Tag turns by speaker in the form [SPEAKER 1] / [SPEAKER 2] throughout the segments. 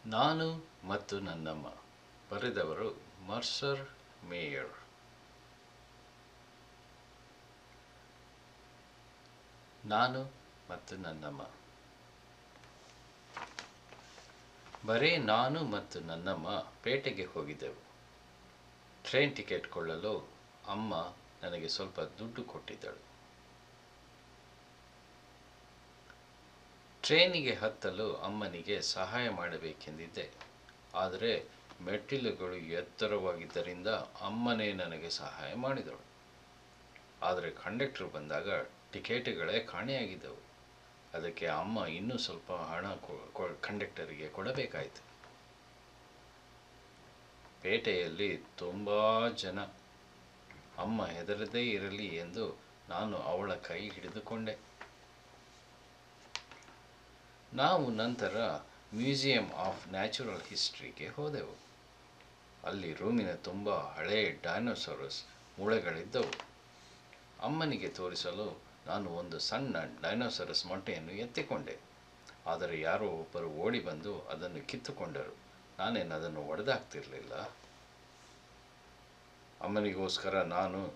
[SPEAKER 1] ನಾನು ಮತ್ತು ನನ್ನಮ್ಮ. ಬರೆದವರು ಮರ್ಸರ್ ಮೇಯರ್. ನಾನು ಮತ್ತು ನನ್ನಮ್ಮ. ಬರೇ ನಾನು ಮತ್ತು ನನ್ನಮ್ಮ ಪೇಟೆಗೆ ಹೋಗಿದ್ದೆವು. ಟ್ರೈನ್ ಟಿಕೆಟ್ ಕೊಳ್ಳಲು ಅಮ್ಮ ನನಗೆ ಸ್ವಲ್ಪ ದುಡ್ಡು ಕೊಟ್ಟಿದ್ದಳು. ಟ್ರೈನಿಗೆ ಹತ್ತಲು ಅಮ್ಮನಿಗೆ ಸಹಾಯ ಮಾಡಬೇಕೆಂದಿದ್ದೆ. ಆದರೆ ಮೆಟ್ಟಿಲುಗಳು ಎತ್ತರವಾಗಿದ್ದರಿಂದ ಅಮ್ಮನೇ ನನಗೆ ಸಹಾಯ ಮಾಡಿದಳು. ಆದರೆ ಕಂಡಕ್ಟರ್ ಬಂದಾಗ ಟಿಕೆಟ್ಗಳೇ ಕಾಣೆಯಾಗಿದ್ದವು. ಅದಕ್ಕೆ ಅಮ್ಮ ಇನ್ನೂ ಸ್ವಲ್ಪ ಹಣ ಕಂಡಕ್ಟರಿಗೆ ಕೊಡಬೇಕಾಯಿತು. ಪೇಟೆಯಲ್ಲಿ ತುಂಬ ಜನ. ಅಮ್ಮ ಹೆದರದೇ ಇರಲಿ ಎಂದು ನಾನು ಅವಳ ಕೈ ಹಿಡಿದುಕೊಂಡೆ. ನಾವು ನಂತರ ಮ್ಯೂಸಿಯಂ ಆಫ್ ನ್ಯಾಚುರಲ್ ಹಿಸ್ಟ್ರಿಗೆ ಹೋದೆವು. ಅಲ್ಲಿ ರೂಮಿನ ತುಂಬ ಹಳೆಯ ಡೈನೋಸಾರಸ್ ಮೂಳೆಗಳಿದ್ದವು. ಅಮ್ಮನಿಗೆ ತೋರಿಸಲು ನಾನು ಒಂದು ಸಣ್ಣ ಡೈನೋಸಾರಸ್ ಮೊಟ್ಟೆಯನ್ನು ಎತ್ತಿಕೊಂಡೆ. ಆದರೆ ಯಾರೋ ಒಬ್ಬರು ಓಡಿ ಬಂದು ಅದನ್ನು ಕಿತ್ತುಕೊಂಡರು. ನಾನೇನು ಅದನ್ನು ಒಡೆದಾಕ್ತಿರಲಿಲ್ಲ. ಅಮ್ಮನಿಗೋಸ್ಕರ ನಾನು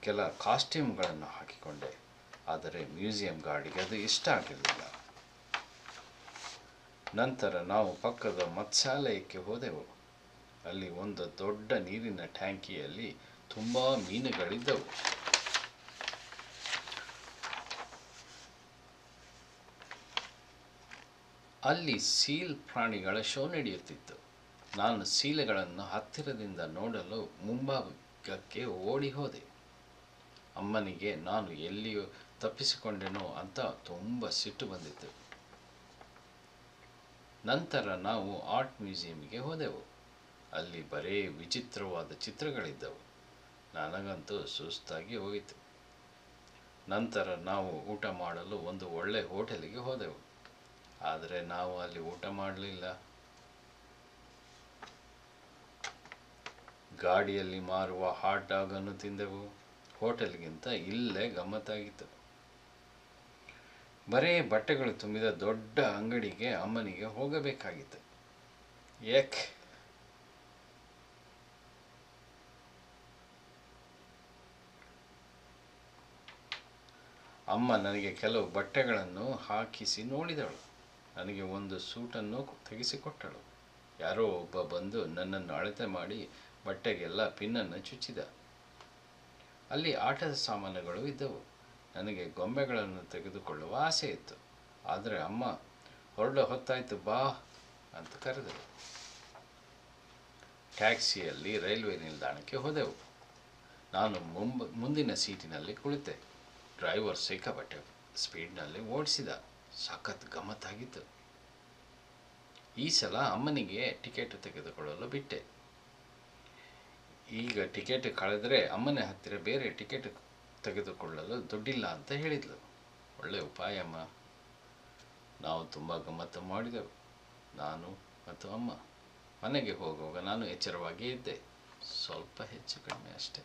[SPEAKER 1] ಕೆಲ ಕಾಸ್ಟ್ಯೂಮ್ಗಳನ್ನು ಹಾಕಿಕೊಂಡೆ. ಆದರೆ ಮ್ಯೂಸಿಯಂ ಗಾರ್ಡಿಗೆ ಅದು ಇಷ್ಟ ಆಗಲಿಲ್ಲ. ನಂತರ ನಾವು ಪಕ್ಕದ ಮತ್ಸ್ಯಾಲಯಕ್ಕೆ ಹೋದೆವು. ಅಲ್ಲಿ ಒಂದು ದೊಡ್ಡ ನೀರಿನ ಟ್ಯಾಂಕಿಯಲ್ಲಿ ತುಂಬ ಮೀನುಗಳಿದ್ದವು. ಅಲ್ಲಿ ಸೀಲ್ ಪ್ರಾಣಿಗಳ ಶೋ ನಡೆಯುತ್ತಿತ್ತು. ನಾನು ಸೀಲ್ಗಳನ್ನು ಹತ್ತಿರದಿಂದ ನೋಡಲು ಮುಂಭಾಗಕ್ಕೆ ಓಡಿ ಹೋದೆ. ಅಮ್ಮನಿಗೆ ನಾನು ಎಲ್ಲಿಯೂ ತಪ್ಪಿಸಿಕೊಂಡೆನೋ ಅಂತ ತುಂಬ ಸಿಟ್ಟು ಬಂದಿತ್ತು. ನಂತರ ನಾವು ಆರ್ಟ್ ಮ್ಯೂಸಿಯಂಗೆ ಹೋದೆವು. ಅಲ್ಲಿ ಬರೇ ವಿಚಿತ್ರವಾದ ಚಿತ್ರಗಳಿದ್ದವು. ನನಗಂತೂ ಸುಸ್ತಾಗಿ ಹೋಯಿತು. ನಂತರ ನಾವು ಊಟ ಮಾಡಲು ಒಂದು ಒಳ್ಳೆ ಹೋಟೆಲಿಗೆ ಹೋದೆವು. ಆದರೆ ನಾವು ಅಲ್ಲಿ ಊಟ ಮಾಡಲಿಲ್ಲ. ಗಾಡಿಯಲ್ಲಿ ಮಾರುವ ಹಾಟ್ ಡಾಗ್ ಅನ್ನು ತಿಂದೆವು. ಹೋಟೆಲ್ಗಿಂತ ಇಲ್ಲೇ ಗಮ್ಮತ್ತಾಗಿತ್ತು. ಬರೇ ಬಟ್ಟೆಗಳು ತುಂಬಿದ ದೊಡ್ಡ ಅಂಗಡಿಗೆ ಅಮ್ಮನಿಗೆ ಹೋಗಬೇಕಾಗಿತ್ತು. ಏಕ್ ಅಮ್ಮ ನನಗೆ ಕೆಲವು ಬಟ್ಟೆಗಳನ್ನು ಹಾಕಿಸಿ ನೋಡಿದಳು. ನನಗೆ ಒಂದು ಸೂಟನ್ನು ತೆಗೆಸಿಕೊಟ್ಟಳು. ಯಾರೋ ಒಬ್ಬ ಬಂದು ನನ್ನನ್ನು ಅಳತೆ ಮಾಡಿ ಬಟ್ಟೆಗೆಲ್ಲ ಪಿನ್ನನ್ನು ಚುಚ್ಚಿದ. ಅಲ್ಲಿ ಆಟದ ಸಾಮಾನುಗಳು ಇದ್ದವು. ನನಗೆ ಗೊಂಬೆಗಳನ್ನು ತೆಗೆದುಕೊಳ್ಳುವ ಆಸೆ ಇತ್ತು. ಆದರೆ ಅಮ್ಮ ಹೊರಡ ಹೊತ್ತಾಯಿತು ಬಾ ಅಂತ ಕರೆದಳು. ಟ್ಯಾಕ್ಸಿಯಲ್ಲಿ ರೈಲ್ವೆ ನಿಲ್ದಾಣಕ್ಕೆ ಹೋದೆವು. ನಾನು ಮುಂದಿನ ಸೀಟಿನಲ್ಲಿ ಕುಳಿತೆ. ಡ್ರೈವರ್ ಸಿಕ್ಕಾಪಟ್ಟೆ ಸ್ಪೀಡ್ನಲ್ಲಿ ಓಡಿಸಿದ. ಸಖತ್ ಗಮ್ಮತ್ತಾಗಿತ್ತು. ಈ ಸಲ ಅಮ್ಮನಿಗೆ ಟಿಕೆಟ್ ತೆಗೆದುಕೊಳ್ಳಲು ಬಿಟ್ಟೆ. ಈಗ ಟಿಕೆಟ್ ಕಳೆದರೆ ಅಮ್ಮನ ಹತ್ತಿರ ಬೇರೆ ಟಿಕೆಟ್ ತೆಗೆದುಕೊಳ್ಳಲು ದುಡ್ಡಿಲ್ಲ ಅಂತ ಹೇಳಿದ್ಲು. ಒಳ್ಳೆ ಉಪಾಯ ಅಮ್ಮ. ನಾವು ತುಂಬ ಗಮ್ಮತ್ತು ಮಾಡಿದೆವು, ನಾನು ಮತ್ತು ಅಮ್ಮ. ಮನೆಗೆ ಹೋಗುವಾಗ ನಾನು ಎಚ್ಚರವಾಗಿ ಇದ್ದೆ. ಸ್ವಲ್ಪ ಹೆಚ್ಚು ಕಡಿಮೆ ಅಷ್ಟೇ.